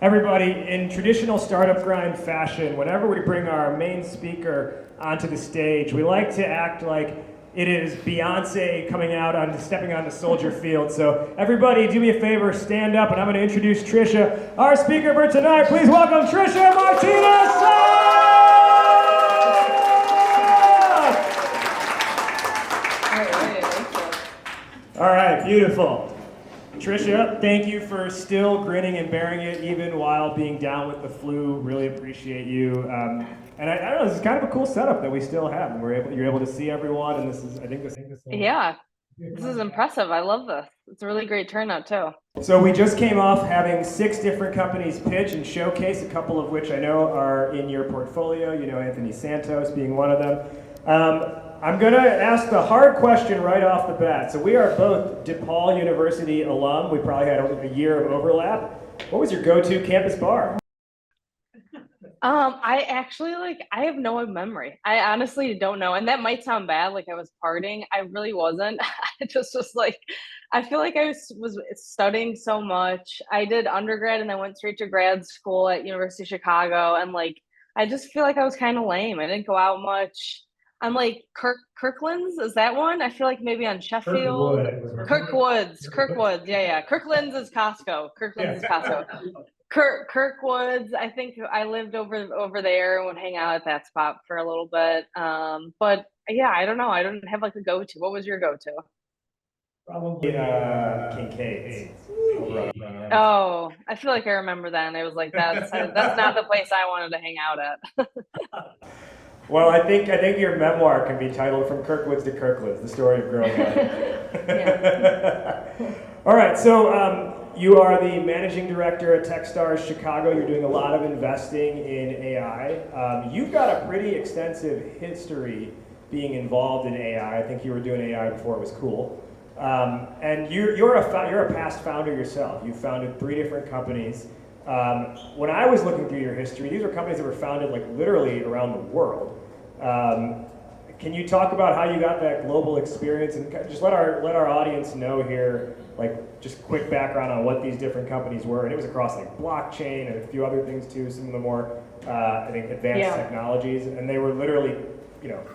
Everybody, in traditional startup grind fashion, whenever we bring our main speaker onto the stage, we like to act like it is Beyonce coming out on stepping onto Soldier Field. So everybody, do me a favor, stand up, and I'm going to introduce Tricia, our speaker for tonight. Please welcome Tricia Martinez-Saab! All right, beautiful. Tricia, thank you for still grinning and bearing it even while being down with the flu. Really appreciate you. And I don't know, this is kind of a cool setup that we still have. You're able to see everyone, and this is, I think this. Yeah, this is impressive. I love this. It's a really great turnout too. So we just came off having 6 different companies pitch and showcase, a couple of which I know are in your portfolio. You know, Anthony Santos being one of them. I'm going to ask the hard question right off the bat. So we are both DePaul University alum. We probably had a year of overlap. What was your go-to campus bar? I have no memory. I honestly don't know. And that might sound bad, like I was partying. I really wasn't. I just was like, I feel like I was studying so much. I did undergrad and I went straight to grad school at University of Chicago. And like, I just feel like I was kind of lame. I didn't go out much. I'm like Kirkland's, is that one? I feel like maybe on Sheffield. Kirkwoods. Yeah. Kirkland's is Costco. Kirkwoods. I think I lived over there and would hang out at that spot for a little bit. But yeah, I don't know. I don't have like a go-to. What was your go-to? Probably Kincaid's. Oh, I feel like I remember that, and I was like, that's not the place I wanted to hang out at. Well, I think your memoir can be titled "From Kirkwoods to Kirklands: The Story of Growing Up." All right, so you are the managing director at Techstars Chicago. You're doing a lot of investing in AI. You've got a pretty extensive history being involved in AI. I think you were doing AI before it was cool. And you're a past founder yourself. You founded 3 different companies. When I was looking through your history, these were companies that were founded like literally around the world. Can you talk about how you got that global experience and just let our audience know here, like just quick background on what these different companies were? And it was across like blockchain and a few other things too, some of the more I think advanced technologies, and they were literally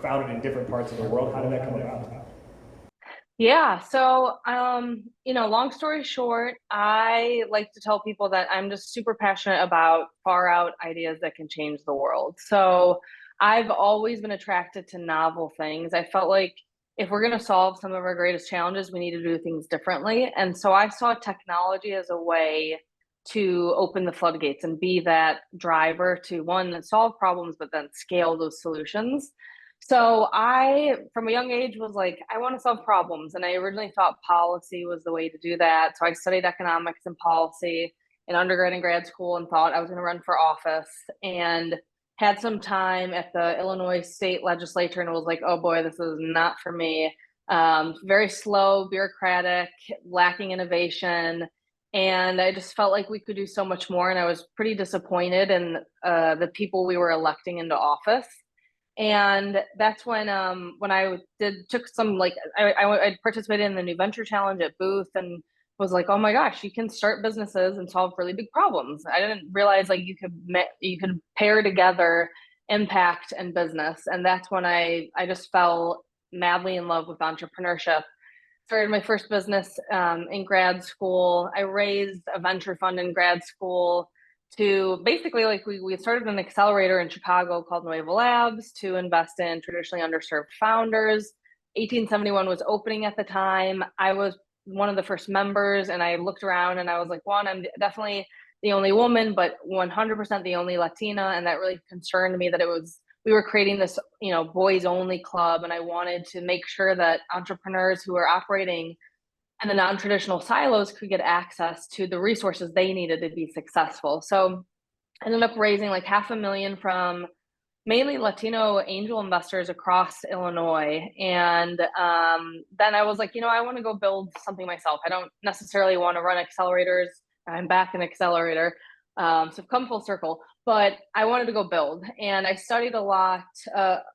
founded in different parts of the world. How did that come about? Yeah, so long story short, I like to tell people that I'm just super passionate about far out ideas that can change the world. So I've always been attracted to novel things. I felt like if we're going to solve some of our greatest challenges, we need to do things differently. And so I saw technology as a way to open the floodgates and be that driver to one, solve problems, but then scale those solutions. So I, from a young age, was like, I want to solve problems. And I originally thought policy was the way to do that. So I studied economics and policy in undergrad and grad school and thought I was going to run for office, and had some time at the Illinois state legislature and was like, oh boy, this is not for me. Very slow, bureaucratic, lacking innovation. And I just felt like we could do so much more. And I was pretty disappointed in the people we were electing into office. And that's when I took some, like, I participated in the New Venture Challenge at Booth and was like, oh my gosh, you can start businesses and solve really big problems. I didn't realize like you could pair together impact and business. And that's when I just fell madly in love with entrepreneurship. Started my first business in grad school. I raised a venture fund in grad school to basically, like, we started an accelerator in Chicago called Nueva Labs to invest in traditionally underserved founders. 1871 was opening at the time. I was one of the first members, and I looked around and I was like, one, I'm definitely the only woman, but 100% the only Latina. And that really concerned me that we were creating this, boys only club. And I wanted to make sure that entrepreneurs who are operating and the non-traditional silos could get access to the resources they needed to be successful. So I ended up raising like $500,000 from mainly Latino angel investors across Illinois. And then I was like, I want to go build something myself. I don't necessarily want to run accelerators. I'm back in accelerator. So I've come full circle, but I wanted to go build. And I studied a lot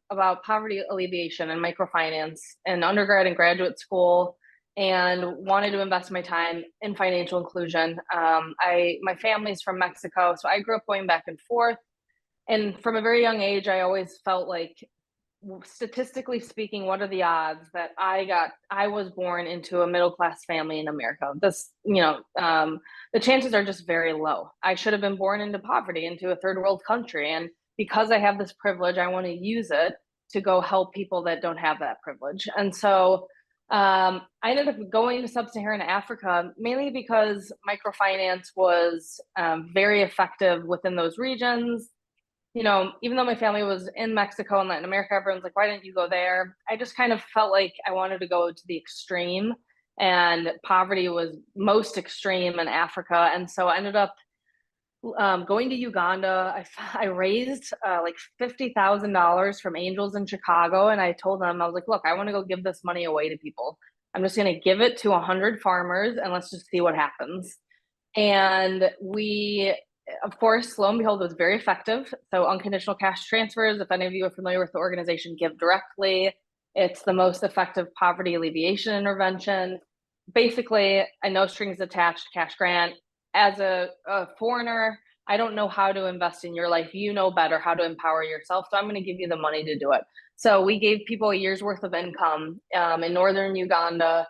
about poverty alleviation and microfinance in undergrad and graduate school. and wanted to invest my time in financial inclusion. My family's from Mexico, so I grew up going back and forth. And from a very young age, I always felt like, statistically speaking, what are the odds that I was born into a middle class family in America? The chances are just very low. I should have been born into poverty, into a third world country. And because I have this privilege, I want to use it to go help people that don't have that privilege. And so I ended up going to sub-Saharan Africa mainly because microfinance was very effective within those regions. Even though my family was in Mexico and Latin America, everyone's like, why didn't you go there? I just kind of felt like I wanted to go to the extreme, and poverty was most extreme in Africa. And so I ended up going to Uganda. I raised like $50,000 from angels in Chicago. And I told them, I was like, look, I want to go give this money away to people. I'm just going to give it to 100 farmers and let's just see what happens. And we, of course, lo and behold, it was very effective. So unconditional cash transfers, if any of you are familiar with the organization Give Directly, it's the most effective poverty alleviation intervention. Basically, a no strings attached cash grant. As a foreigner, I don't know how to invest in your life. You know better how to empower yourself. So I'm going to give you the money to do it. So we gave people a year's worth of income in northern Uganda.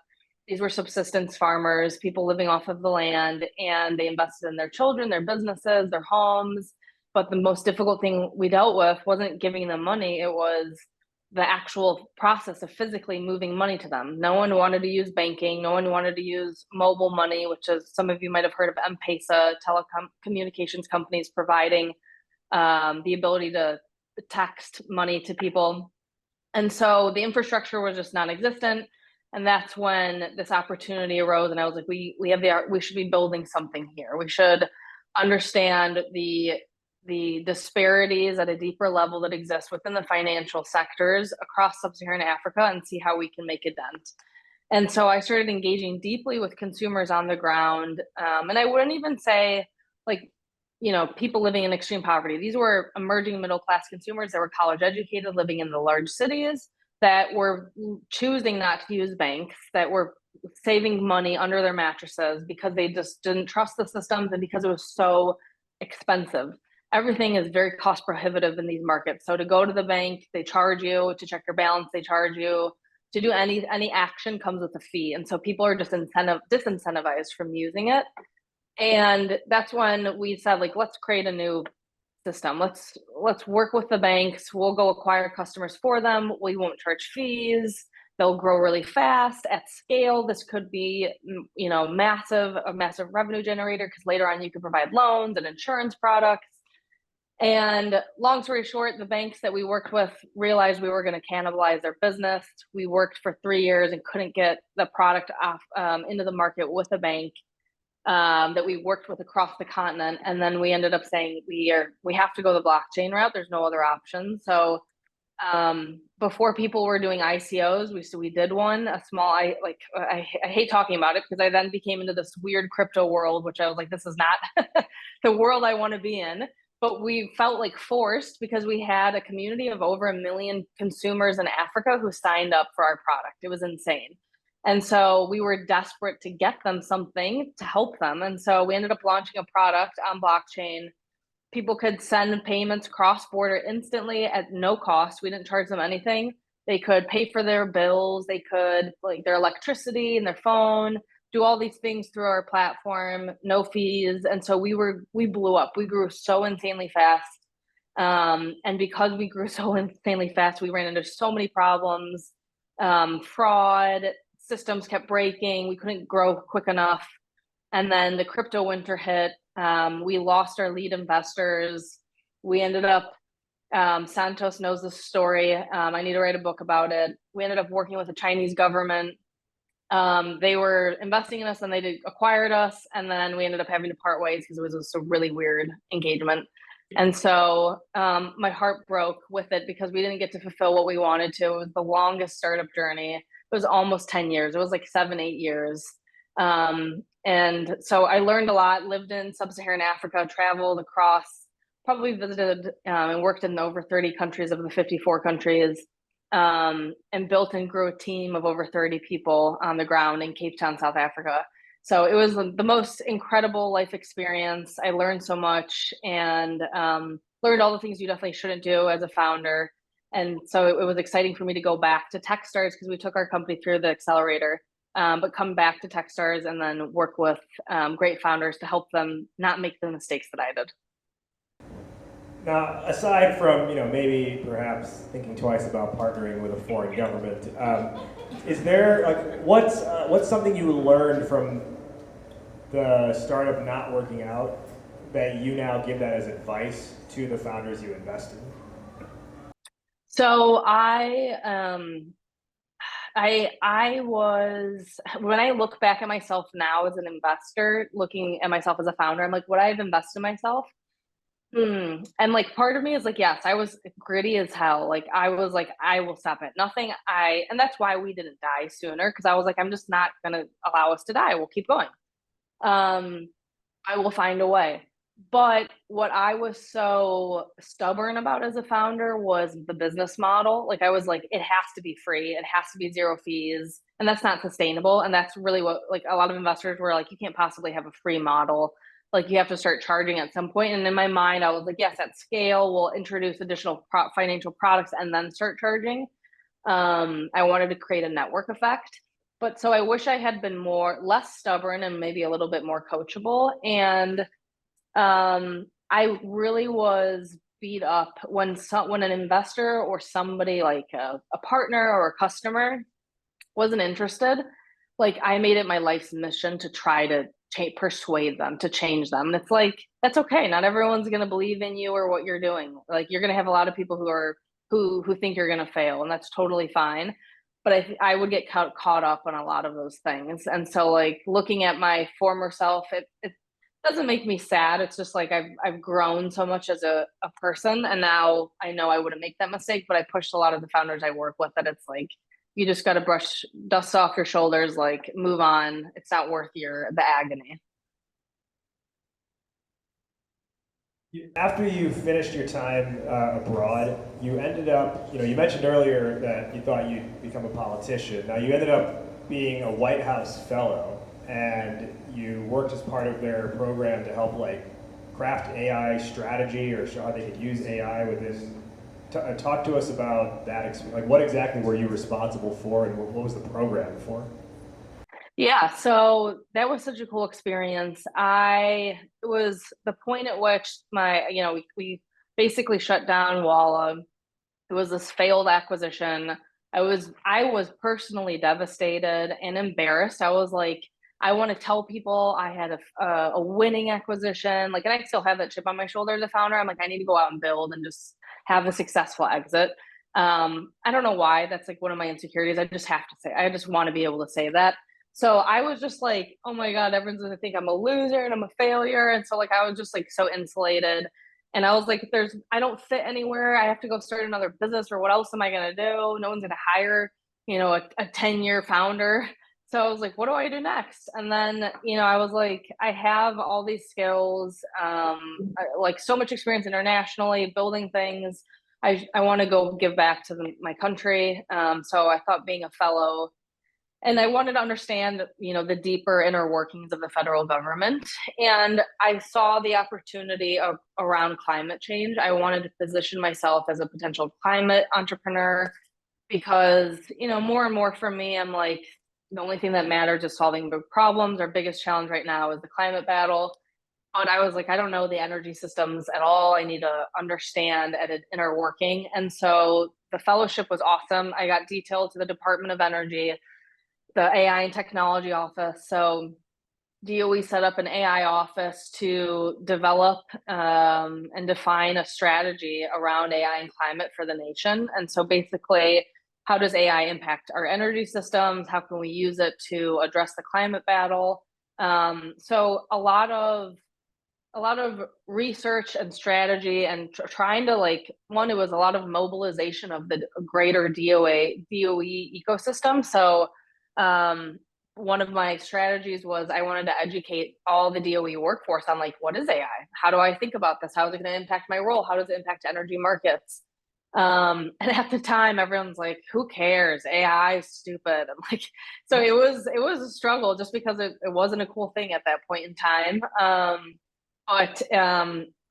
These were subsistence farmers, people living off of the land, and they invested in their children, their businesses, their homes. But the most difficult thing we dealt with wasn't giving them money. It was the actual process of physically moving money to them. No one wanted to use banking. No one wanted to use mobile money, which is, some of you might have heard of M-Pesa, telecommunications companies providing the ability to text money to people. And so the infrastructure was just non-existent. And that's when this opportunity arose. And I was like, we should be building something here. We should understand the disparities at a deeper level that exist within the financial sectors across sub-Saharan Africa and see how we can make a dent. And so I started engaging deeply with consumers on the ground. And I wouldn't even say like, people living in extreme poverty. These were emerging middle-class consumers that were college educated, living in the large cities, that were choosing not to use banks, that were saving money under their mattresses because they just didn't trust the systems and because it was so expensive. Everything is very cost prohibitive in these markets. So to go to the bank, they charge you. To check your balance, they charge you. To do any action comes with a fee. And so people are just disincentivized from using it. And that's when we said, like, let's create a new system. Let's work with the banks. We'll go acquire customers for them. We won't charge fees. They'll grow really fast at scale. This could be, a massive revenue generator, because later on you can provide loans and insurance products. And long story short, the banks that we worked with realized we were going to cannibalize their business. We worked for 3 years and couldn't get the product off into the market with a bank that we worked with across the continent. And then we ended up saying we have to go the blockchain route. There's no other option. So before people were doing ICOs, we did one, a small, I hate talking about it because I then became into this weird crypto world, which I was like, this is not the world I want to be in. But we felt like forced because we had a community of over 1 million consumers in Africa who signed up for our product. It was insane. And so we were desperate to get them something to help them. And so we ended up launching a product on blockchain. People could send payments cross-border instantly at no cost. We didn't charge them anything. They could pay for their bills. They could, like, their electricity and their phone, do all these things through our platform, no fees. And so we blew up. We grew so insanely fast. And because we grew so insanely fast, we ran into so many problems, fraud, systems kept breaking. We couldn't grow quick enough. And then the crypto winter hit. We lost our lead investors. We ended up, Santos knows this story. I need to write a book about it. We ended up working with the Chinese government. They were investing in us and they acquired us. And then we ended up having to part ways because it was just a really weird engagement. And so my heart broke with it because we didn't get to fulfill what we wanted to. It was the longest startup journey. It was almost 10 years. It was like 7-8 years. And so I learned a lot, lived in sub-Saharan Africa, traveled across, probably visited and worked in over 30 countries of the 54 countries. and built and grew a team of over 30 people on the ground in Cape Town, South Africa. So it was the most incredible life experience. I learned so much and learned all the things you definitely shouldn't do as a founder. And so it was exciting for me to go back to Techstars because we took our company through the accelerator, but come back to Techstars and then work with great founders to help them not make the mistakes that I did. Now, aside from maybe perhaps thinking twice about partnering with a foreign government, is there what's something you learned from the startup not working out that you now give that as advice to the founders you invest in? So I was, when I look back at myself now as an investor, looking at myself as a founder, I'm like, would I have invested in myself? And like part of me is like, yes, I was gritty as hell. Like I was like, I will stop at nothing. And that's why we didn't die sooner, because I was like, I'm just not gonna allow us to die. We'll keep going. Um, I will find a way. But what I was so stubborn about as a founder was the business model. Like I was like, it has to be free, it has to be zero fees, and that's not sustainable. And that's really what like a lot of investors were like, you can't possibly have a free model. Like you have to start charging at some point. And in my mind, I was like, yes, at scale, we'll introduce additional financial products and then start charging. I wanted to create a network effect. But so I wish I had been less stubborn and maybe a little bit more coachable. And I really was beat up when an investor or somebody like a partner or a customer wasn't interested. Like I made it my life's mission to try to persuade them to change them. And it's like that's okay. Not everyone's going to believe in you or what you're doing. Like you're going to have a lot of people who think you're going to fail, and that's totally fine. But I would get caught up on a lot of those things. And so like looking at my former self, it doesn't make me sad. It's just like I've grown so much as a person, and now I know I wouldn't make that mistake. But I pushed a lot of the founders I work with that it's like you just got to brush dust off your shoulders, like move on. It's not worth the agony. After you finished your time abroad, you ended up, you mentioned earlier that you thought you'd become a politician. Now you ended up being a White House fellow, and you worked as part of their program to help like craft AI strategy or show how they could use AI within. Talk to us about that experience. Like, what exactly were you responsible for, and what was the program for? Yeah, so that was such a cool experience. It was the point at which we basically shut down Walla. It was this failed acquisition. I was personally devastated and embarrassed. I was like, I want to tell people I had a winning acquisition. Like, and I still have that chip on my shoulder as a founder. I'm like, I need to go out and build and just have a successful exit. I don't know why. That's like one of my insecurities. I just have to say, I just want to be able to say that. So I was just like, oh my God, everyone's gonna think I'm a loser and I'm a failure. And so like I was just like so insulated. And I was like, I don't fit anywhere. I have to go start another business, or what else am I gonna do? No one's gonna hire, a 10-year founder. So I was like, what do I do next? And then, I was like, I have all these skills, like so much experience internationally, building things. I want to go give back to my country. So I thought being a fellow, and I wanted to understand, the deeper inner workings of the federal government. And I saw the opportunity around climate change. I wanted to position myself as a potential climate entrepreneur because, more and more for me, I'm like, the only thing that matters is solving big problems. Our biggest challenge right now is the climate battle. But I was like, I don't know the energy systems at all. I need to understand at an inner working. And so the fellowship was awesome. I got detailed to the Department of Energy, the AI and technology office. So DOE set up an AI office to develop and define a strategy around AI and climate for the nation. And so basically, how does AI impact our energy systems? How can we use it to address the climate battle? So a lot of research and strategy and trying to it was a lot of mobilization of the greater DOE ecosystem. So one of my strategies was I wanted to educate all the DOE workforce on what is AI? How do I think about this? How is it going to impact my role? How does it impact energy markets? And at the time, everyone's like, "Who cares? AI is stupid." And like, so it was a struggle just because it wasn't a cool thing at that point in time. But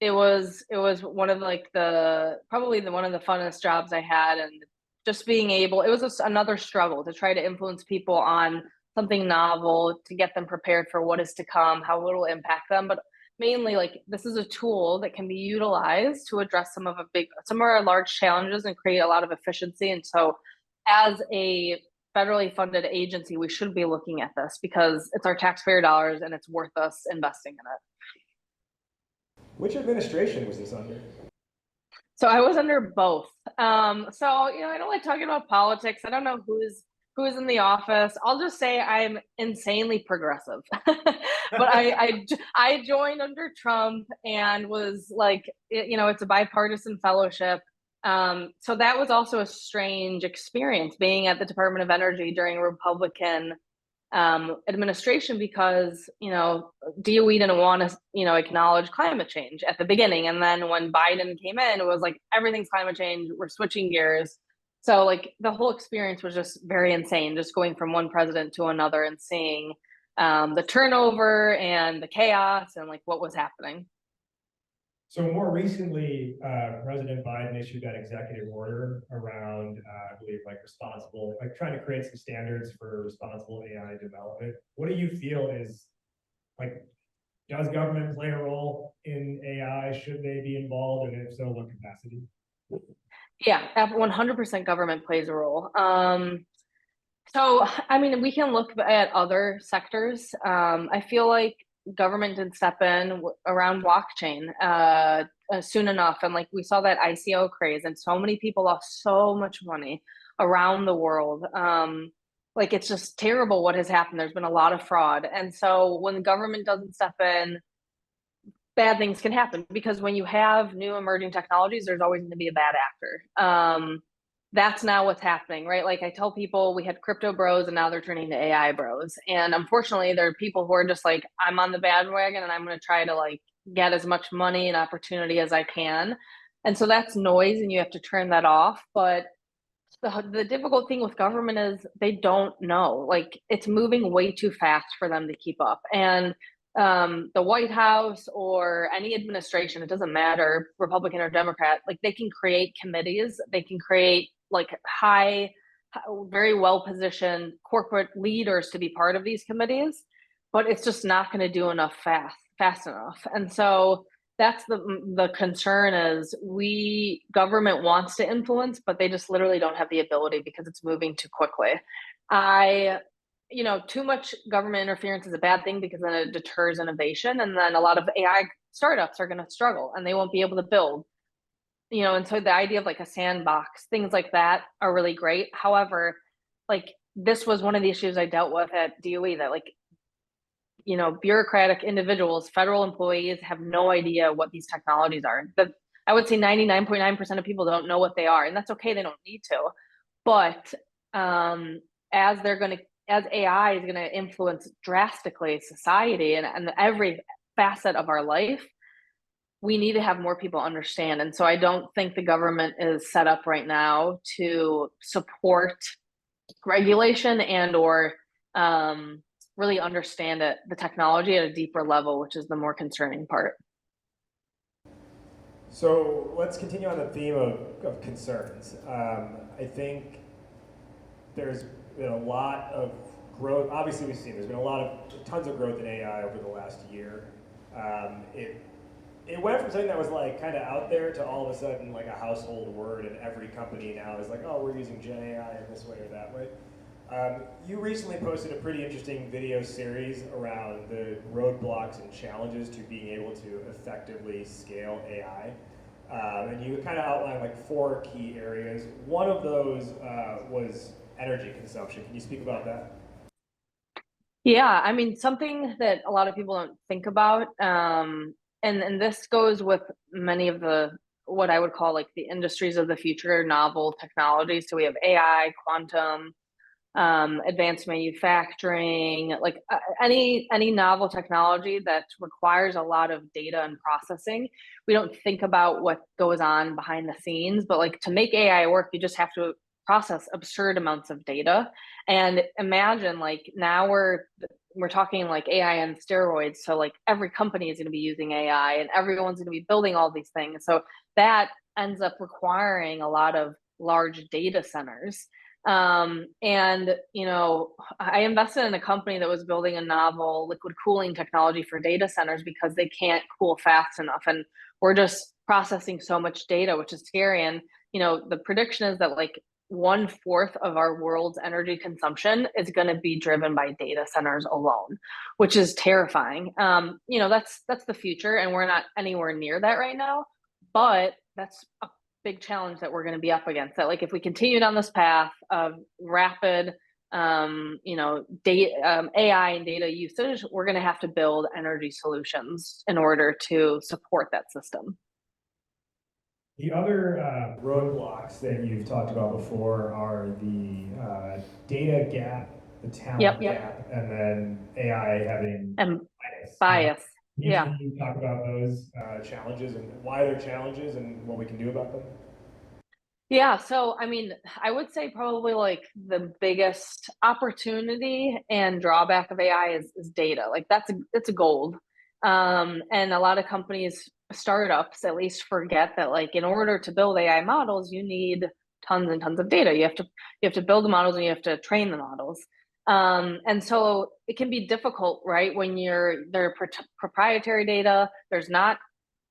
it was one of like the probably the one of the funnest jobs I had, and just being able, it was just another struggle to try to influence people on something novel, to get them prepared for what is to come, how it will impact them, but mainly like this is a tool that can be utilized to address some of our large challenges and create a lot of efficiency. And so as a federally funded agency, we should be looking at this because it's our taxpayer dollars and it's worth us investing in it. Which administration was this under? So I was under both. So I don't like talking about politics. I don't know who's in the office. I'll just say I'm insanely progressive. But I joined under Trump and was like, it's a bipartisan fellowship. So that was also a strange experience being at the Department of Energy during a Republican administration, because DOE didn't want to acknowledge climate change at the beginning, and then when Biden came in, it was like everything's climate change, we're switching gears. So like the whole experience was just very insane, just going from one president to another and seeing the turnover and the chaos and like what was happening. So more recently, President Biden issued that executive order around, I believe, like trying to create some standards for responsible AI development. What do you feel is like, does government play a role in AI? Should they be involved? And if so, what capacity? Yeah, 100% government plays a role. So, I mean, we can look at other sectors. I feel like government did step in around blockchain soon enough. And like we saw that ICO craze, and so many people lost so much money around the world. Like it's just terrible what has happened. There's been a lot of fraud. And so when the government doesn't step in, bad things can happen, because when you have new emerging technologies, there's always going to be a bad actor. That's now what's happening, right? Like I tell people, we had crypto bros and now they're turning to AI bros. And unfortunately, there are people who are just like, I'm on the bandwagon and I'm going to try to like get as much money and opportunity as I can. And so that's noise and you have to turn that off. But the difficult thing with government is they don't know. Like it's moving way too fast for them to keep up. And the White House or any administration, it doesn't matter, Republican or Democrat, like they can create committees, they can create like very well positioned corporate leaders to be part of these committees, but it's just not going to do enough fast enough. And so that's the concern is government wants to influence, but they just literally don't have the ability because it's moving too quickly. Too much government interference is a bad thing because then it deters innovation. And then a lot of AI startups are going to struggle and they won't be able to build, and so the idea of like a sandbox, things like that are really great. However, like this was one of the issues I dealt with at DOE, that like, bureaucratic individuals, federal employees have no idea what these technologies are. I would say 99.9% of people don't know what they are, and that's okay. They don't need to. But as AI is going to influence drastically society and every facet of our life, we need to have more people understand. And so I don't think the government is set up right now to support regulation or really understand the technology at a deeper level, which is the more concerning part. So let's continue on the theme of concerns. I think there's been a lot of growth. Obviously, we've seen there's been tons of growth in AI over the last year. It went from something that was like kind of out there to all of a sudden like a household word, and every company now is like, oh, we're using Gen AI in this way or that way. You recently posted a pretty interesting video series around the roadblocks and challenges to being able to effectively scale AI. And you kind of outlined like 4 key areas. One of those was energy consumption. Can you speak about that? Yeah, I mean, something that a lot of people don't think about, and this goes with many of what I would call like the industries of the future, novel technologies. So we have AI, quantum, advanced manufacturing, like any novel technology that requires a lot of data and processing. We don't think about what goes on behind the scenes, but like to make AI work, you just have to process absurd amounts of data. And imagine like now we're talking like AI and steroids. So like every company is going to be using AI and everyone's going to be building all these things. So that ends up requiring a lot of large data centers. And you know, I invested in a company that was building a novel liquid cooling technology for data centers because they can't cool fast enough. And we're just processing so much data, which is scary. And you know, the prediction is that like 1/4 of our world's energy consumption is going to be driven by data centers alone, which is terrifying. You know, that's the future, and we're not anywhere near that right now. But that's a big challenge that we're going to be up against. That like if we continue down this path of rapid, you know, data, AI and data usage, we're going to have to build energy solutions in order to support that system. The other roadblocks that you've talked about before are the data gap, the talent gap, and then AI having and bias. bias. Can you talk about those challenges and why they're challenges and what we can do about them? Yeah, so I mean, I would say probably like the biggest opportunity and drawback of AI is data. Like that's a gold. And a lot of companies, startups at least, forget that like in order to build AI models, you need tons and tons of data. You have to build the models and you have to train the models. And so it can be difficult, right? When they're proprietary data, there's not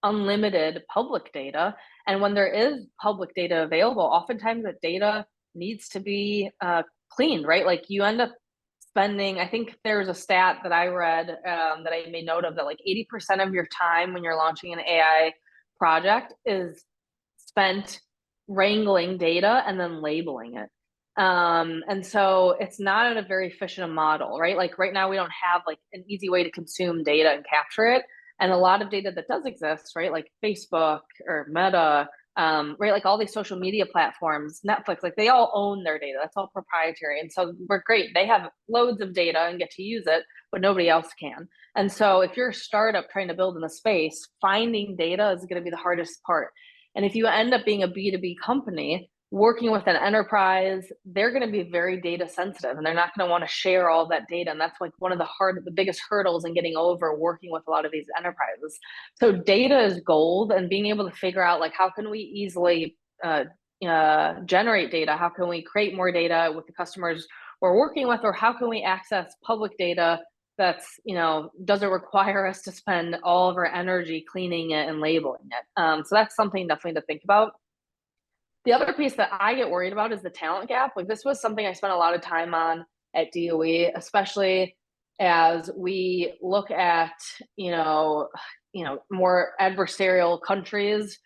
unlimited public data. And when there is public data available, oftentimes that data needs to be cleaned, right? Like you end up spending, I think there's a stat that I read that I made note of that like 80% of your time when you're launching an AI project is spent wrangling data and then labeling it. And so it's not a very efficient model, right? Like right now we don't have like an easy way to consume data and capture it. And a lot of data that does exist, right? Like Facebook or Meta, right? Like all these social media platforms, Netflix, like they all own their data. That's all proprietary. And so we're great. They have loads of data and get to use it, but nobody else can. And so if you're a startup trying to build in the space, finding data is going to be the hardest part. And if you end up being a B2B company, working with an enterprise, they're going to be very data sensitive and they're not going to want to share all that data. And that's like one of the biggest hurdles in getting over working with a lot of these enterprises. So data is gold, and being able to figure out like how can we easily generate data? How can we create more data with the customers we're working with, or how can we access public data that's, you know, doesn't require us to spend all of our energy cleaning it and labeling it. So that's something definitely to think about. The other piece that I get worried about is the talent gap. Like this was something I spent a lot of time on at DOE, especially as we look at, more adversarial countries.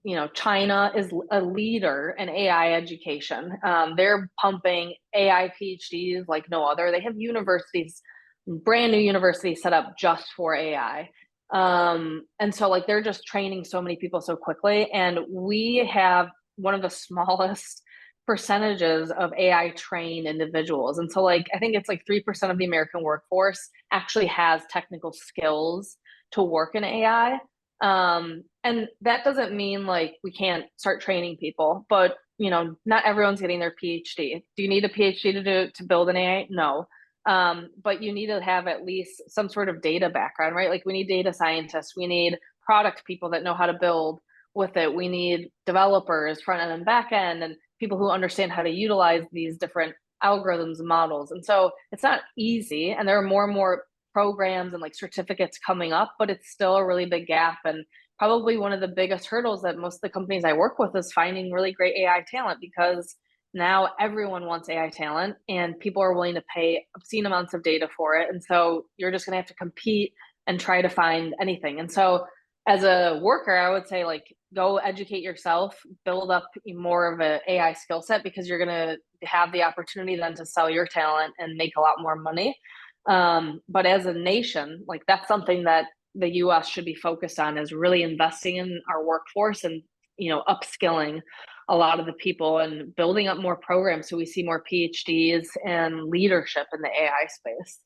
You know, China is a leader in AI education. They're pumping AI PhDs like no other. They have universities, brand new universities set up just for AI. And so like they're just training so many people so quickly. And we have one of the smallest percentages of AI trained individuals. And so like I think it's like 3% of the American workforce actually has technical skills to work in AI. And that doesn't mean like we can't start training people, but you know, not everyone's getting their PhD. Do you need a PhD to build an AI? No. But you need to have at least some sort of data background, right? Like we need data scientists, we need product people that know how to build with it. We need developers, front end and back end, and people who understand how to utilize these different algorithms and models. And so it's not easy. And there are more and more programs and like certificates coming up, but it's still a really big gap. And probably one of the biggest hurdles that most of the companies I work with is finding really great AI talent, because now everyone wants AI talent and people are willing to pay obscene amounts of data for it. And so you're just going to have to compete and try to find anything. And so as a worker, I would say like go educate yourself, build up more of an AI skill set, because you're going to have the opportunity then to sell your talent and make a lot more money. But as a nation, like that's something that the US should be focused on, is really investing in our workforce and, you know, upskilling a lot of the people and building up more programs so we see more PhDs and leadership in the AI space.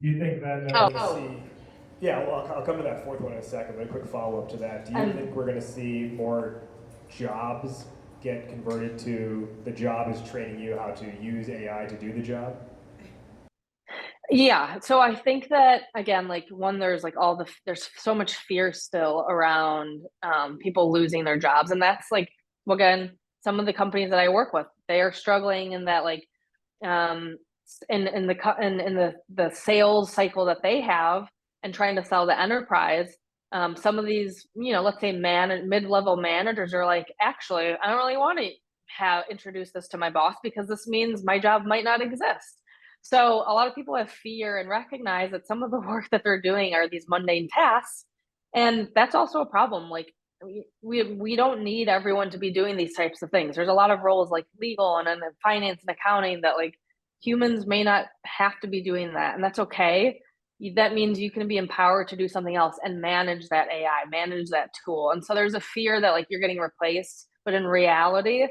Do you think then we're going to see? Yeah, well, I'll come to that fourth one in a second, but a quick follow-up to that. Do you think we're going to see more jobs get converted to the job is training you how to use AI to do the job? Yeah, so I think that again, like one, there's like there's so much fear still around people losing their jobs, and that's like again, some of the companies that I work with, they are struggling in that like um, in the sales cycle that they have and trying to sell the enterprise. Some of these, let's say mid-level managers are like, actually, I don't really want to have introduce this to my boss because this means my job might not exist. So a lot of people have fear and recognize that some of the work that they're doing are these mundane tasks, and that's also a problem. Like we don't need everyone to be doing these types of things. There's a lot of roles like legal and finance and accounting that like humans may not have to be doing that, and that's okay. That means you can be empowered to do something else and manage that AI, manage that tool. And so there's a fear that like you're getting replaced, but in reality,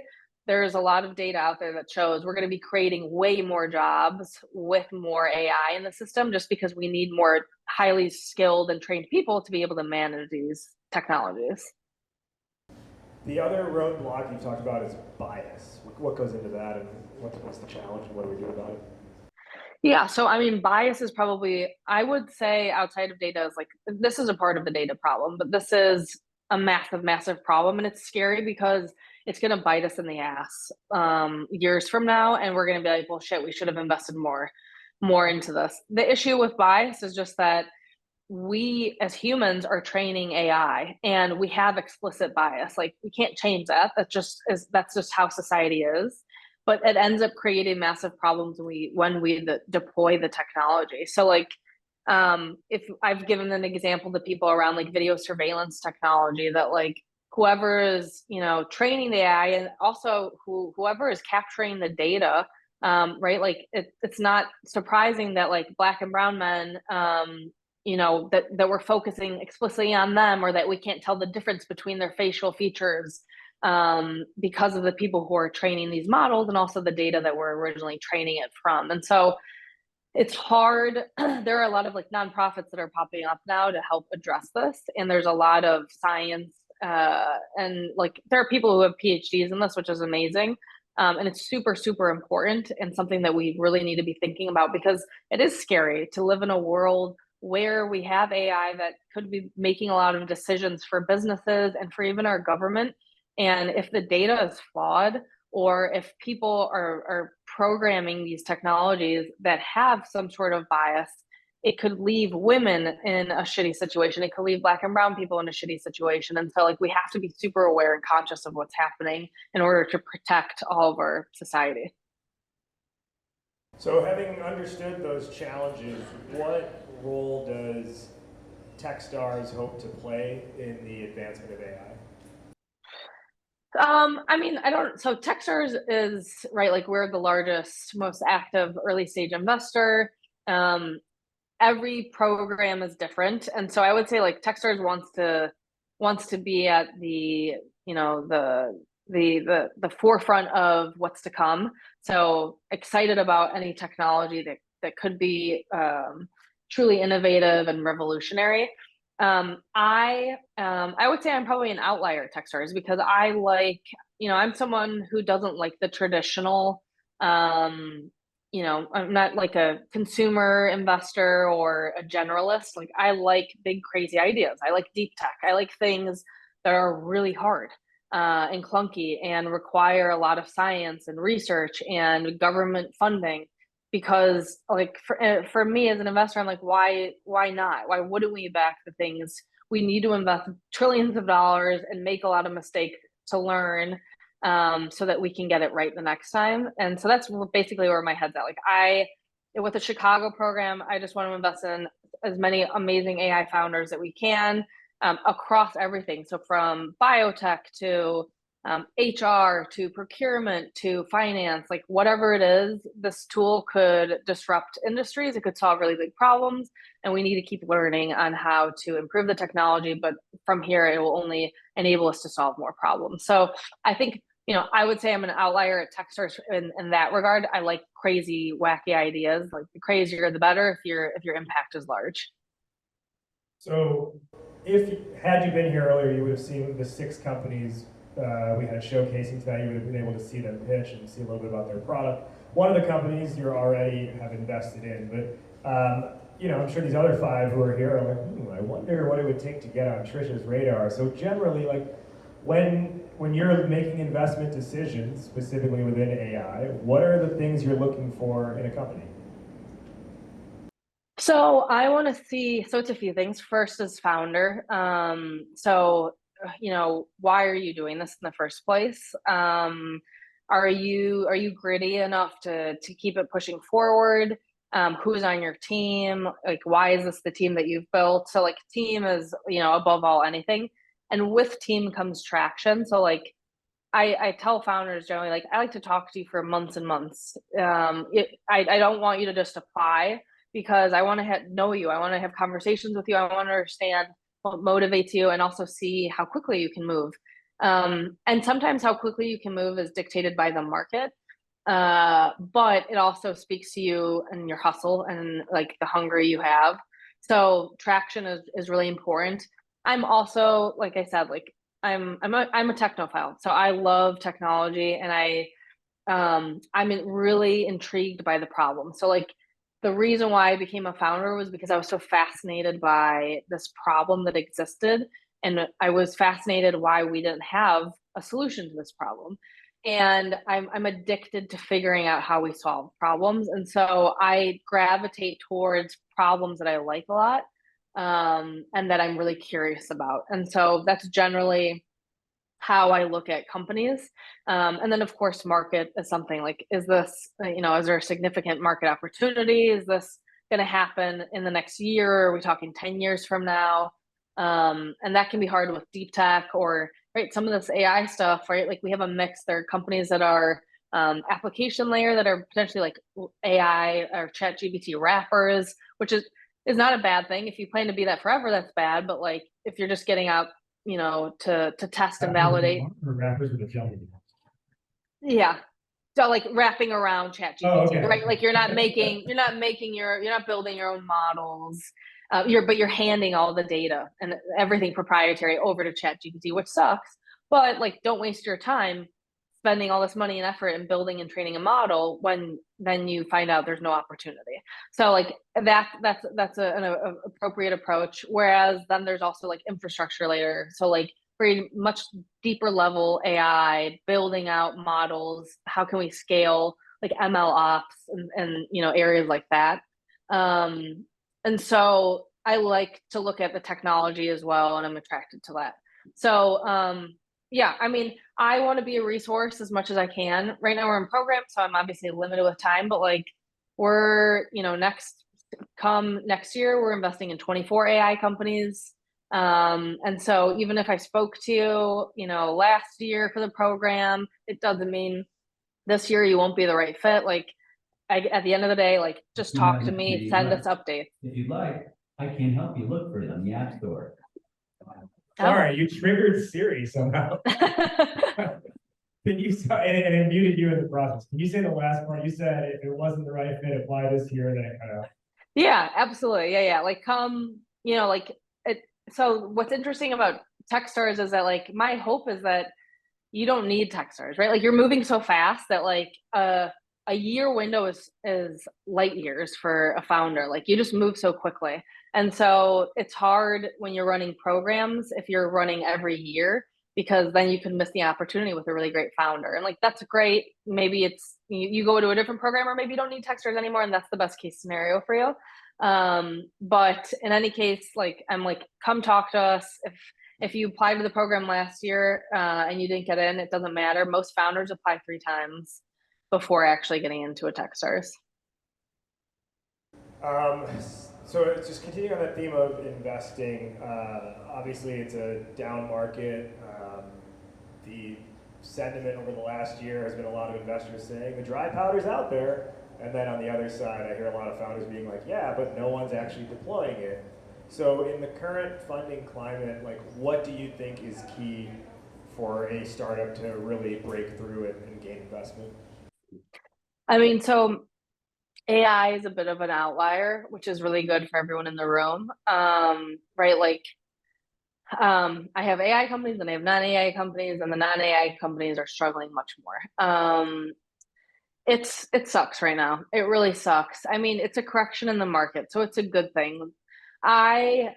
there's a lot of data out there that shows we're going to be creating way more jobs with more AI in the system just because we need more highly skilled and trained people to be able to manage these technologies. The other roadblock you talked about is bias. What goes into that, and what's the challenge, and what do we do about it? Yeah, so I mean, bias is probably, I would say outside of data is like, this is a part of the data problem, but this is a massive, massive problem. And it's scary because it's going to bite us in the ass years from now. And we're going to be like, well, shit, we should have invested more into this. The issue with bias is just that we as humans are training AI and we have explicit bias. Like we can't change that. That's just how society is. But it ends up creating massive problems when we deploy the technology. So like if I've given an example to people around like video surveillance technology that like whoever is training the AI and also whoever is capturing the data, right, like it's not surprising that like Black and brown men that we're focusing explicitly on them, or that we can't tell the difference between their facial features because of the people who are training these models and also the data that we're originally training it from. And so it's hard. There are a lot of like nonprofits that are popping up now to help address this. And there's a lot of science and like there are people who have PhDs in this, which is amazing. And it's super, super important and something that we really need to be thinking about because it is scary to live in a world where we have AI that could be making a lot of decisions for businesses and for even our government. And if the data is flawed, or if people are programming these technologies that have some sort of bias, it could leave women in a shitty situation. It could leave Black and brown people in a shitty situation. And so like we have to be super aware and conscious of what's happening in order to protect all of our society. So having understood those challenges, what role does Techstars hope to play in the advancement of AI? I mean, so Techstars is, right, like we're the largest, most active early stage investor. Every program is different. And so I would say like Techstars wants to be at the, the forefront of what's to come. So excited about any technology that could be truly innovative and revolutionary. I would say I'm probably an outlier at Techstars because I like, I'm someone who doesn't like the traditional, I'm not like a consumer investor or a generalist. Like I like big, crazy ideas. I like deep tech. I like things that are really hard and clunky and require a lot of science and research and government funding because like for me as an investor, I'm like, why not? Why wouldn't we back the things we need to invest trillions of dollars and make a lot of mistakes to learn so that we can get it right the next time? And so that's basically where my head's at. Like with the Chicago program, I just want to invest in as many amazing AI founders that we can across everything. So from biotech to HR to procurement to finance, like whatever it is, this tool could disrupt industries. It could solve really big problems, and we need to keep learning on how to improve the technology. But from here, it will only enable us to solve more problems. So I think, I would say I'm an outlier at Techstars in that regard. I like crazy, wacky ideas. Like the crazier, the better. If your impact is large. So, had you been here earlier, you would have seen the 6 companies we had showcasing today. You would have been able to see them pitch and see a little bit about their product. One of the companies you already have invested in, but I'm sure these other 5 who are here are like, I wonder what it would take to get on Tricia's radar. So generally, like when you're making investment decisions, specifically within AI, what are the things you're looking for in a company? So I want to see, so it's a few things. First is founder. Why are you doing this in the first place? Are you gritty enough to keep it pushing forward? Who's on your team? Like, why is this the team that you've built? So like team is, above all anything. And with team comes traction. So like I tell founders generally, like, I like to talk to you for months and months. I don't want you to just apply, because I want to know you. I want to have conversations with you. I want to understand what motivates you, and also see how quickly you can move. And sometimes how quickly you can move is dictated by the market. But it also speaks to you and your hustle and like the hunger you have. So traction is really important. I'm also, like I said, like I'm a technophile. So I love technology, and I'm really intrigued by the problem. So like the reason why I became a founder was because I was so fascinated by this problem that existed. And I was fascinated why we didn't have a solution to this problem. And I'm addicted to figuring out how we solve problems. And so I gravitate towards problems that I like a lot, and that I'm really curious about. And so that's generally how I look at companies. And then of course, market is something like, is there a significant market opportunity? Is this going to happen in the next year? Are we talking 10 years from now? And that can be hard with deep tech, or right, some of this AI stuff, right? Like we have a mix. There are companies that are application layer that are potentially like AI or chat GPT wrappers, which is not a bad thing. If you plan to be that forever, that's bad. But like if you're just getting out, to test and validate. Or rappers with a jelly. Yeah. So like wrapping around chat GPT, okay. right? Like you're not building your own models. You're handing all the data and everything proprietary over to chat GPT, which sucks. But like, don't waste your time spending all this money and effort in building and training a model when then you find out there's no opportunity. So like that's an appropriate approach. Whereas then there's also like infrastructure layer. So like very much deeper level AI, building out models. How can we scale like ML ops and areas like that. And so I like to look at the technology as well, and I'm attracted to that. So yeah, I mean, I want to be a resource as much as I can. Right now we're in program, so I'm obviously limited with time, but like we're, next year, we're investing in 24 AI companies. And so even if I spoke to you, last year for the program, it doesn't mean this year you won't be the right fit. Like at the end of the day, like just talk to me, send us updates. If you'd like, I can help you look for it on the App Store. Sorry, you triggered Siri somehow. Can you and it muted you in the process? Can you say the last part? You said if it wasn't the right fit, apply this year, then it kind of. Yeah, absolutely. Yeah. Like like it. So what's interesting about Techstars is that like my hope is that you don't need Techstars, right? Like you're moving so fast that like a year window is light years for a founder. Like you just move so quickly. And so it's hard when you're running programs if you're running every year, because then you can miss the opportunity with a really great founder. And like that's great. Maybe it's you go to a different program, or maybe you don't need Techstars anymore, and that's the best case scenario for you. But in any case, like I'm like, come talk to us. If you applied to the program last year and you didn't get in, it doesn't matter. Most founders apply 3 times before actually getting into a Techstars. So it's just continuing on that theme of investing. Obviously, it's a down market. The sentiment over the last year has been a lot of investors saying the dry powder's out there. And then on the other side, I hear a lot of founders being like, yeah, but no one's actually deploying it. So in the current funding climate, like what do you think is key for a startup to really break through it and gain investment? I mean, so AI is a bit of an outlier, which is really good for everyone in the room. Right? Like, I have AI companies and I have non-AI companies, and the non-AI companies are struggling much more. It sucks right now. It really sucks. I mean, it's a correction in the market, so it's a good thing. I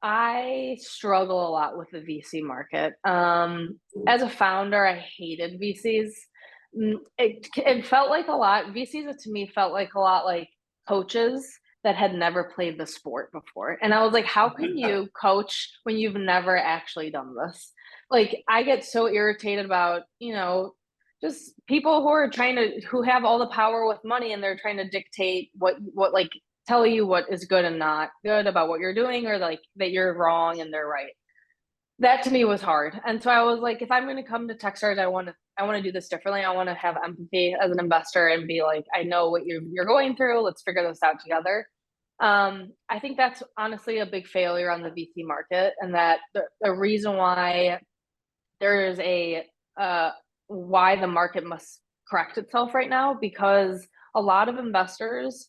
I struggle a lot with the VC market. As a founder, I hated VCs. It felt like a lot. VCs to me felt like a lot like coaches that had never played the sport before. And I was like, how can you coach when you've never actually done this? Like, I get so irritated about, just people who have all the power with money, and they're trying to dictate what like tell you what is good and not good about what you're doing, or like that you're wrong and they're right. That to me was hard. And so I was like, if I'm going to come to Techstars, I want to do this differently. I want to have empathy as an investor and be like, I know what you're going through. Let's figure this out together. I think that's honestly a big failure on the VC market, and that the reason why there is why the market must correct itself right now, because a lot of investors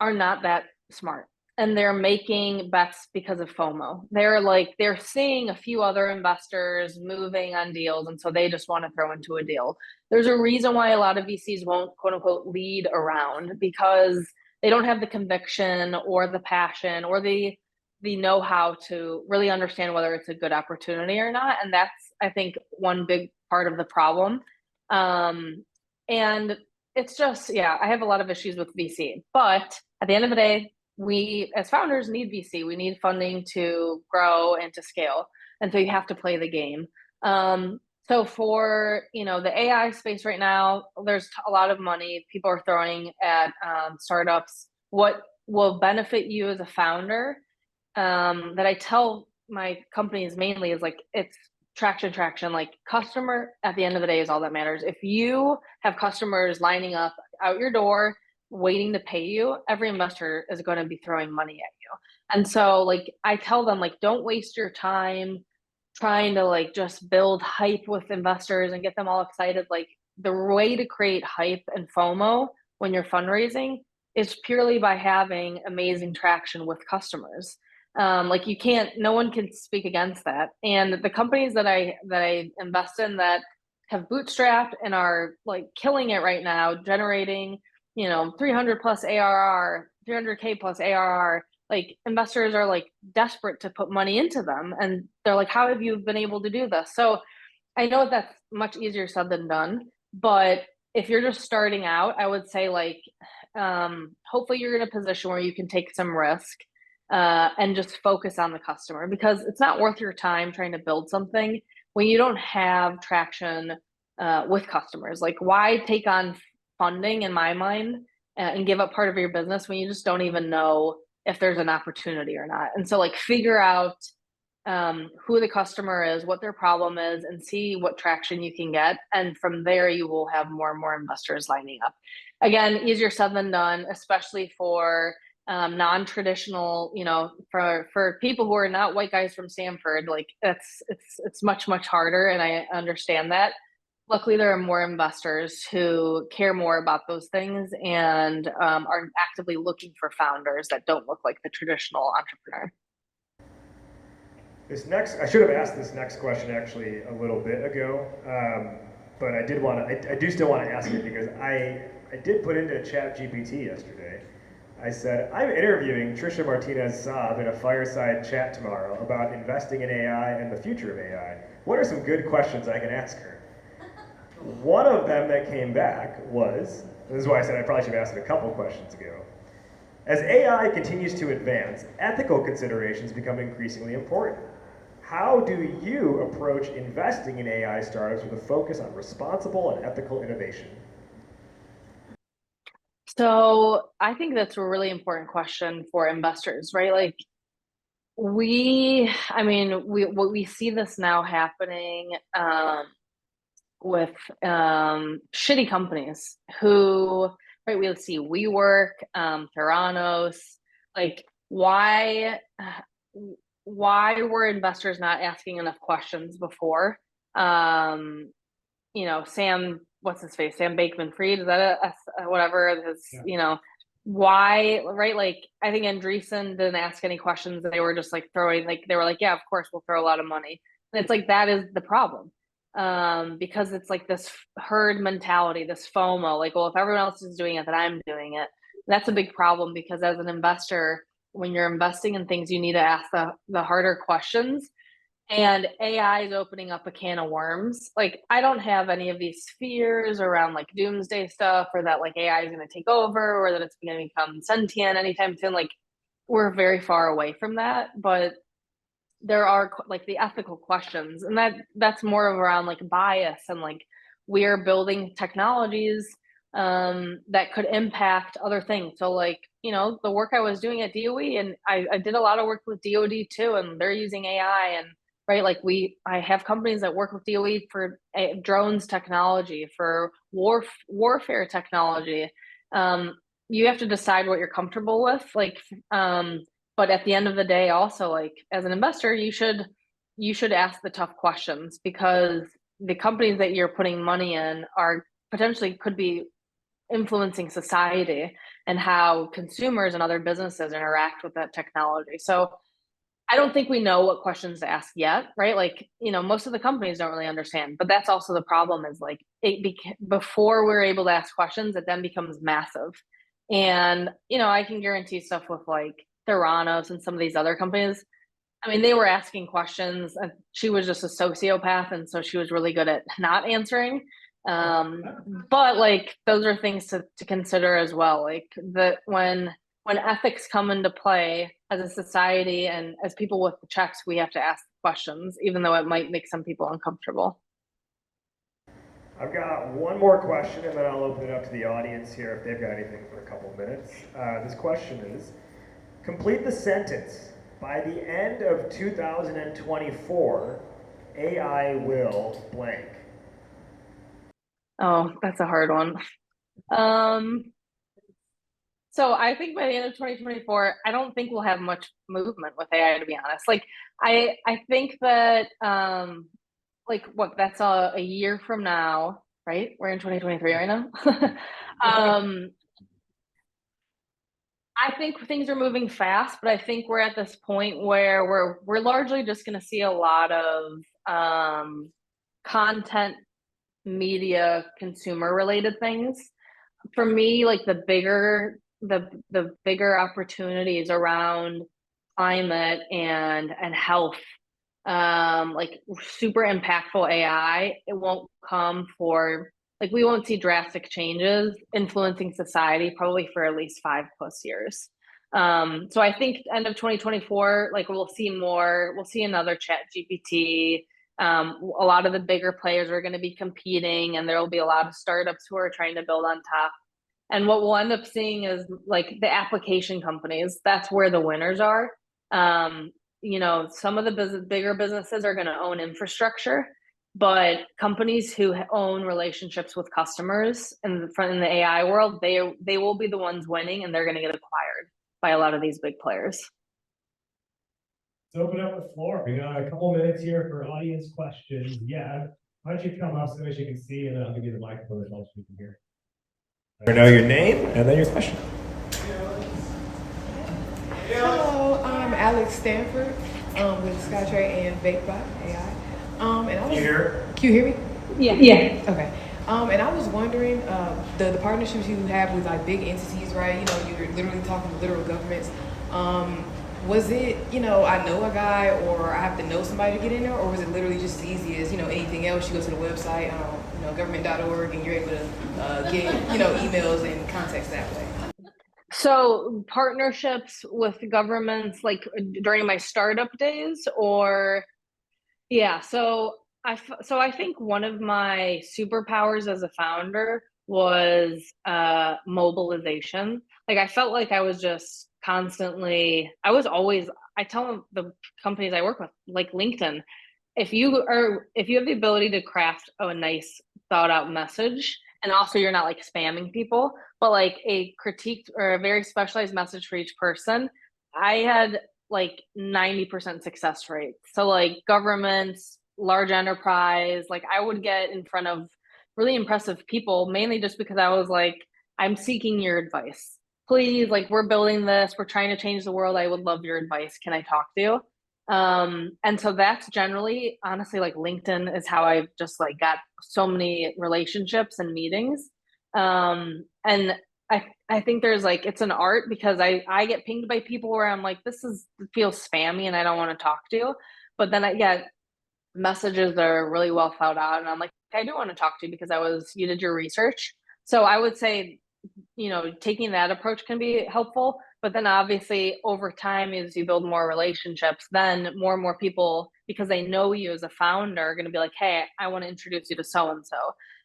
are not that smart, and they're making bets because of FOMO. They're seeing a few other investors moving on deals, and so they just want to throw into a deal. There's a reason why a lot of VCs won't quote unquote lead around, because they don't have the conviction or the passion or the know-how to really understand whether it's a good opportunity or not. And that's, I think, one big part of the problem. And it's just, yeah, I have a lot of issues with VC, but at the end of the day, we as founders need VC. We need funding to grow and to scale. And so you have to play the game. So for, the AI space right now, there's a lot of money people are throwing at startups. What will benefit you as a founder, that I tell my companies mainly, is like, it's traction. Like, customer at the end of the day is all that matters. If you have customers lining up out your door waiting to pay you, every investor is going to be throwing money at you. And so, like, I tell them, like, don't waste your time trying to like just build hype with investors and get them all excited. Like, the way to create hype and FOMO when you're fundraising is purely by having amazing traction with customers. Like, no one can speak against that. And the companies that I invest in that have bootstrapped and are like killing it right now, generating 300 plus ARR, 300K plus ARR, like, investors are like desperate to put money into them, and they're like, how have you been able to do this? So I know that's much easier said than done, but if you're just starting out, I would say, like, hopefully you're in a position where you can take some risk, and just focus on the customer, because it's not worth your time trying to build something when you don't have traction with customers. Like, why take on funding, in my mind, and give up part of your business when you just don't even know if there's an opportunity or not? And so, like, figure out who the customer is, what their problem is, and see what traction you can get. And from there, you will have more and more investors lining up. Again, easier said than done, especially for non-traditional, for people who are not white guys from Stanford. Like, it's much harder, and I understand that. Luckily, there are more investors who care more about those things and are actively looking for founders that don't look like the traditional entrepreneur. I should have asked this next question actually a little bit ago, but I do still want to ask it, because I did put into ChatGPT yesterday. I said, I'm interviewing Tricia Martinez-Saab in a fireside chat tomorrow about investing in AI and the future of AI. What are some good questions I can ask her? One of them that came back was, this is why I said I probably should have asked it a couple questions ago. As AI continues to advance, ethical considerations become increasingly important. How do you approach investing in AI startups with a focus on responsible and ethical innovation? So I think that's a really important question for investors, right? Like, we see this now happening shitty companies who, right, we'll see WeWork, Theranos, like why were investors not asking enough questions before? What's his face? Sam Bankman-Fried, is that whatever his, why, right? Like, I think Andreessen didn't ask any questions. They were just like they were like, yeah, of course, we'll throw a lot of money. And it's like, that is the problem. Because it's like this herd mentality, this FOMO, like, well, if everyone else is doing it, then I'm doing it. That's a big problem because as an investor, when you're investing in things, you need to ask the harder questions. And AI is opening up a can of worms. Like, I don't have any of these fears around like doomsday stuff or that like AI is going to take over or that it's going to become sentient anytime soon. Like, we're very far away from that. But there are like the ethical questions, and that's more of around like bias and like we're building technologies that could impact other things. So like, the work I was doing at DOE, and I did a lot of work with DoD too, and they're using AI, and right, like I have companies that work with DOE for drones technology, for warfare technology. You have to decide what you're comfortable with, like, but at the end of the day, also, like, as an investor, you should ask the tough questions, because the companies that you're putting money in are potentially could be influencing society and how consumers and other businesses interact with that technology. So I don't think we know what questions to ask yet, right? Like, most of the companies don't really understand, but that's also the problem, is like before we're able to ask questions, it then becomes massive. And, I can guarantee stuff with like Theranos and some of these other companies. I mean, they were asking questions, and she was just a sociopath, and so she was really good at not answering. But like, those are things to consider as well. Like, that when ethics come into play as a society and as people with the checks, we have to ask questions, even though it might make some people uncomfortable. I've got one more question, and then I'll open it up to the audience here if they've got anything for a couple of minutes. This question is, complete the sentence. By the end of 2024, AI will blank. Oh, that's a hard one. So I think by the end of 2024, I don't think we'll have much movement with AI, to be honest. Like, I think that, like, that's a year from now, right? We're in 2023 right now. I think things are moving fast, but I think we're at this point where we're largely just going to see a lot of content, media, consumer related things. For me, like the bigger opportunities around climate and health, like super impactful AI, it won't come for, like, we won't see drastic changes influencing society probably for at least 5+ years. So I think end of 2024, like, we'll see another Chat GPT. A lot of the bigger players are going to be competing, and there will be a lot of startups who are trying to build on top. And what we'll end up seeing is like the application companies. That's where the winners are. Some of the bigger businesses are going to own infrastructure, but companies who own relationships with customers in the AI world, they will be the ones winning, and they're going to get acquired by a lot of these big players. Let's open up the floor. We got a couple minutes here for audience questions. Yeah, why don't you come up so that you can see, and then I'll give you the microphone as well so you can hear. I know your name and then your question. Hello, I'm Alex Stanford with Skytrack and VapeBot AI. And I was, can you hear me? Yeah. Okay. And I was wondering, the partnerships you have with like big entities, right? You're literally talking to literal governments. Was it, I know a guy, or I have to know somebody to get in there, or was it literally just as easy as, anything else? You go to the website, government.org, and you're able to get, emails and contacts that way. So partnerships with governments, like during my startup days, or yeah. So I think one of my superpowers as a founder was mobilization. Like, I felt like I was just constantly. I tell the companies I work with, like LinkedIn, if you have the ability to craft a nice thought out message, and also you're not like spamming people, but like a critique or a very specialized message for each person, I had like 90% success rate. So like governments, large enterprise, like I would get in front of really impressive people, mainly just because I was like, I'm seeking your advice. Please, like we're building this, we're trying to change the world. I would love your advice. Can I talk to you? And so that's generally, honestly, like LinkedIn is how I've just like got so many relationships and meetings. And I think there's like, it's an art because I get pinged by people where I'm like, feels spammy and I don't want to talk to you. But then I get messages that are really well thought out. And I'm like, I do want to talk to you because you did your research. So I would say, taking that approach can be helpful. But then obviously over time, as you build more relationships, then more and more people, because they know you as a founder, are going to be like, hey, I want to introduce you to so-and-so.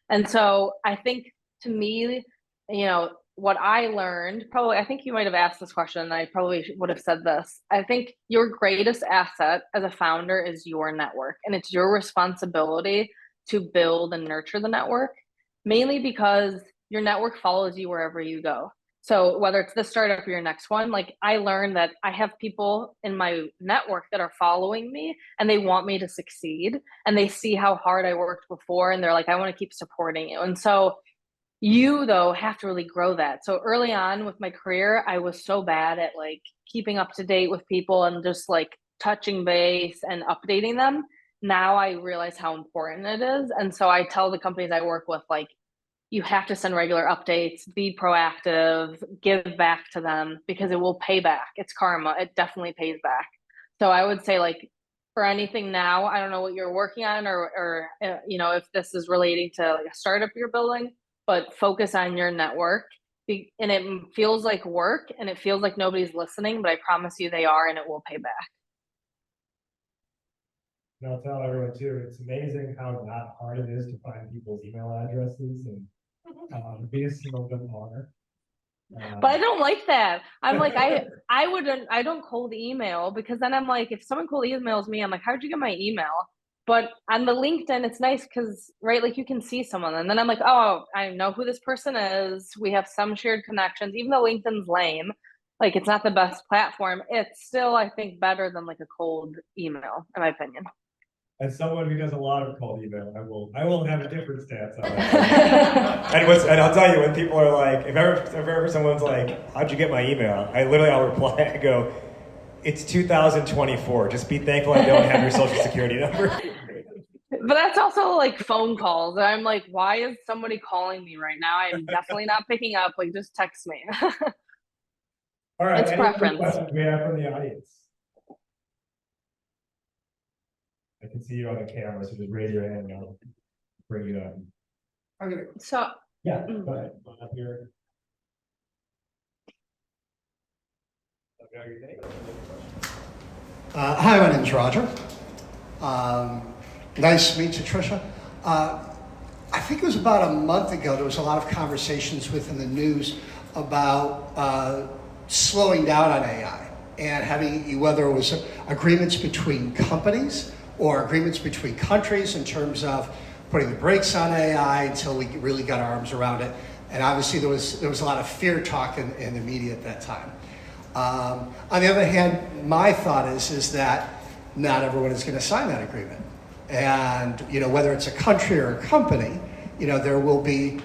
And so I think to me, what I learned, probably, I think you might have asked this question and I probably would have said this. I think your greatest asset as a founder is your network, and it's your responsibility to build and nurture the network, mainly because your network follows you wherever you go. So whether it's this startup or your next one, like I learned that I have people in my network that are following me and they want me to succeed, and they see how hard I worked before and they're like, I want to keep supporting you. And so you though have to really grow that. So early on with my career, I was so bad at like keeping up to date with people and just like touching base and updating them. Now I realize how important it is. And so I tell the companies I work with, like, you have to send regular updates, be proactive, give back to them because it will pay back. It's karma. It definitely pays back. So I would say, like, for anything now, I don't know what you're working on or if this is relating to like a startup you're building, but focus on your network. And it feels like work and it feels like nobody's listening, but I promise you they are, and it will pay back. And I'll tell everyone too, it's amazing how not hard it is to find people's email addresses and because some of them are. But I don't like that. I'm like, I don't cold email because then I'm like, if someone cold emails me, I'm like, how'd you get my email? But on the LinkedIn, it's nice because, right, like you can see someone and then I'm like, oh, I know who this person is. We have some shared connections, even though LinkedIn's lame, like it's not the best platform. It's still, I think, better than like a cold email, in my opinion. As someone who does a lot of cold email, I will have a different stance on that. and I'll tell you, when people are like, if ever someone's like, how'd you get my email? I'll reply, I go, it's 2024. Just be thankful I don't have your social security number. But that's also like phone calls. I'm like, why is somebody calling me right now? I'm definitely not picking up. Like, just text me. All right. It's any preference. Questions we have from the audience? I can see you on the camera, so just raise your hand and I'll bring you up. Okay. So Yeah, go ahead. Come on up here. Hi, my name is Roger. Nice to meet you, Tricia. I think it was about a month ago, there was a lot of conversations within the news about slowing down on AI and having, whether it was agreements between companies or agreements between countries in terms of putting the brakes on AI until we really got our arms around it. And obviously there was a lot of fear talk in the media at that time. On the other hand, my thought is that not everyone is going to sign that agreement. And whether it's a country or a company, there will be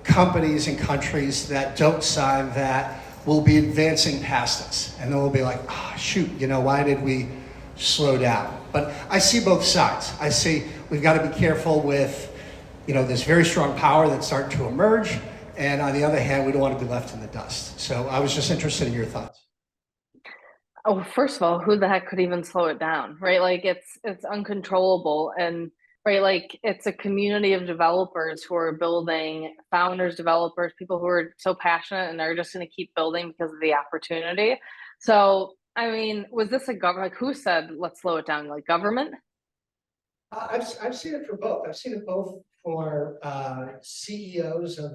companies and countries that don't sign that will be advancing past us. And then we'll be like, oh, shoot, why did we slow down? But I see both sides. I see we've got to be careful with, this very strong power that's starting to emerge. And on the other hand, we don't want to be left in the dust. So I was just interested in your thoughts. Oh, first of all, who the heck could even slow it down, right? Like it's uncontrollable, and right, like it's a community of developers who are building, founders, developers, people who are so passionate and are just going to keep building because of the opportunity. So, I mean, was this a government? Like, who said let's slow it down? Like government? I've seen it for both. I've seen it both for CEOs of.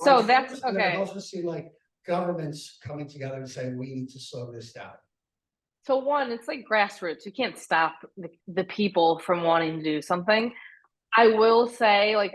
So that's okay. I've also seen like governments coming together and saying we need to slow this down. So one, it's like grassroots. You can't stop the people from wanting to do something. I will say, like,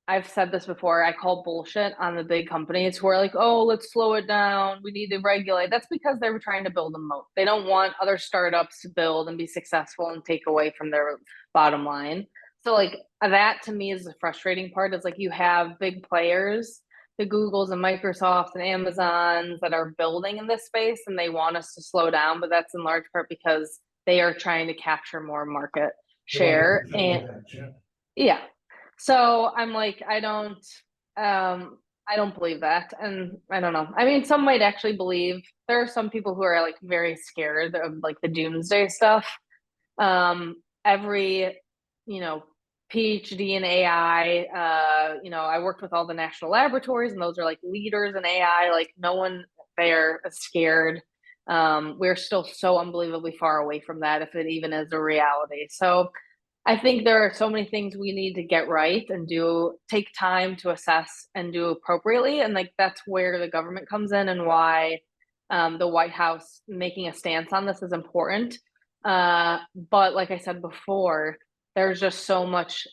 I've said this before. I call bullshit on the big companies who are like, "Oh, let's slow it down. We need to regulate." That's because they were trying to build a moat. They don't want other startups to build and be successful and take away from their bottom line. So, like, that to me is the frustrating part. Is like you have big players, the Googles and Microsofts and Amazons that are building in this space, and they want us to slow down. But that's in large part because they are trying to capture more market share. And yeah. So I'm like, I don't believe that. And I don't know. I mean, some might actually believe. There are some people who are like very scared of like the doomsday stuff. Every, you know, PhD in AI, I worked with all the national laboratories and those are like leaders in AI. Like no one there is scared. We're still so unbelievably far away from that, if it even is a reality. So I think there are so many things we need to get right and take time to assess and do appropriately. And like that's where the government comes in and why the White House making a stance on this is important. But like I said before, there's just so much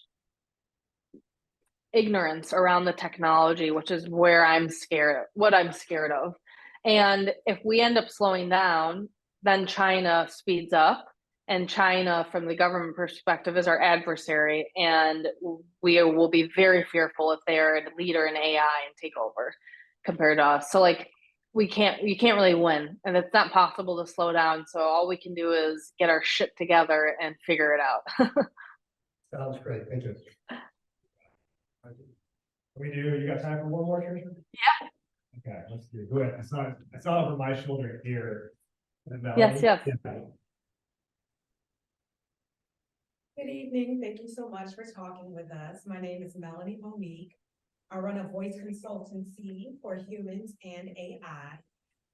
ignorance around the technology, which is what I'm scared of. And if we end up slowing down, then China speeds up. And China, from the government perspective, is our adversary. And we will be very fearful if they are a leader in AI and take over compared to us. So like you can't really win. And it's not possible to slow down. So all we can do is get our shit together and figure it out. Sounds great. Thank you. You got time for one more, Tricia? Yeah. Okay, let's do it. Go ahead. I saw over my shoulder here. Yes. Yeah. Good evening. Thank you so much for talking with us. My name is Melanie Monique. I run a voice consultancy for humans and AI.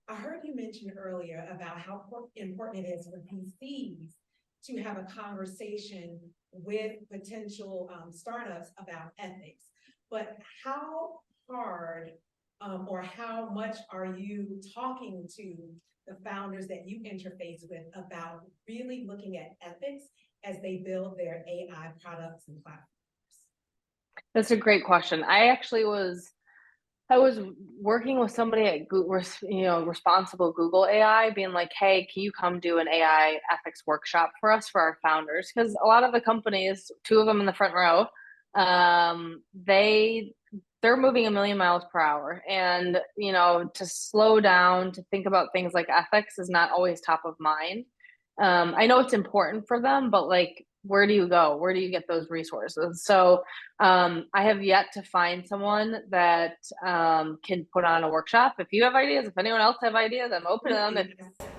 I heard you mention earlier about how important it is for PCs to have a conversation with potential startups about ethics. But how hard or how much are you talking to the founders that you interface with about really looking at ethics as they build their AI products and platforms? That's a great question. I was working with somebody at Google, responsible Google AI, being like, "Hey, can you come do an AI ethics workshop for us for our founders?" Because a lot of the companies, two of them in the front row, they're moving a million miles per hour, and to slow down to think about things like ethics is not always top of mind. I know it's important for them, but like, where do you go? Where do you get those resources? So I have yet to find someone that can put on a workshop. If you have ideas, if anyone else have ideas, I'm open to them.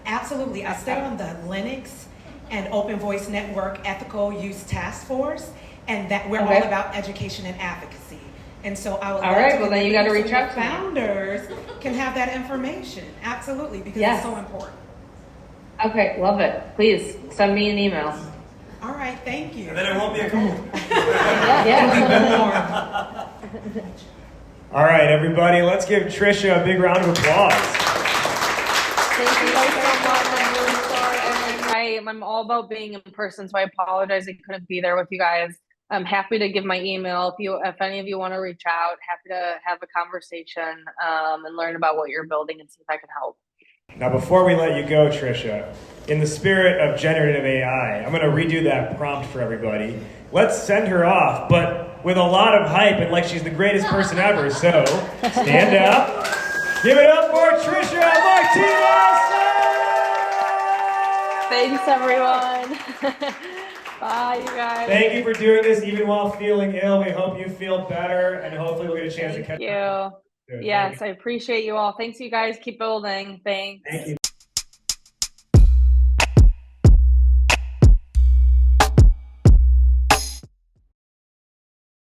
Absolutely. I sit on the Linux and Open Voice Network Ethical Use Task Force, and that we're all about education and advocacy. And so I would love to well then you got to reach out to founders can have that information. Absolutely, because it's so important. Okay, love it. Please send me an email. All right, thank you. And then it won't be a cold. All right, everybody, let's give Tricia a big round of applause. Thank you guys so much. I'm really sorry. I'm all about being in person, so I apologize I couldn't be there with you guys. I'm happy to give my email if any of you want to reach out. Happy to have a conversation and learn about what you're building and see if I can help. Now, before we let you go, Tricia, in the spirit of generative AI, I'm going to redo that prompt for everybody. Let's send her off, but with a lot of hype and like she's the greatest person ever. So, stand up. Give it up for Tricia Martinez-Saab! Thanks, everyone. Bye, you guys. Thank you for doing this, even while feeling ill. We hope you feel better, and hopefully we'll get a chance to catch up. Thank you. Yes, I appreciate you all. Thanks, you guys. Keep building. Thanks. Thank you.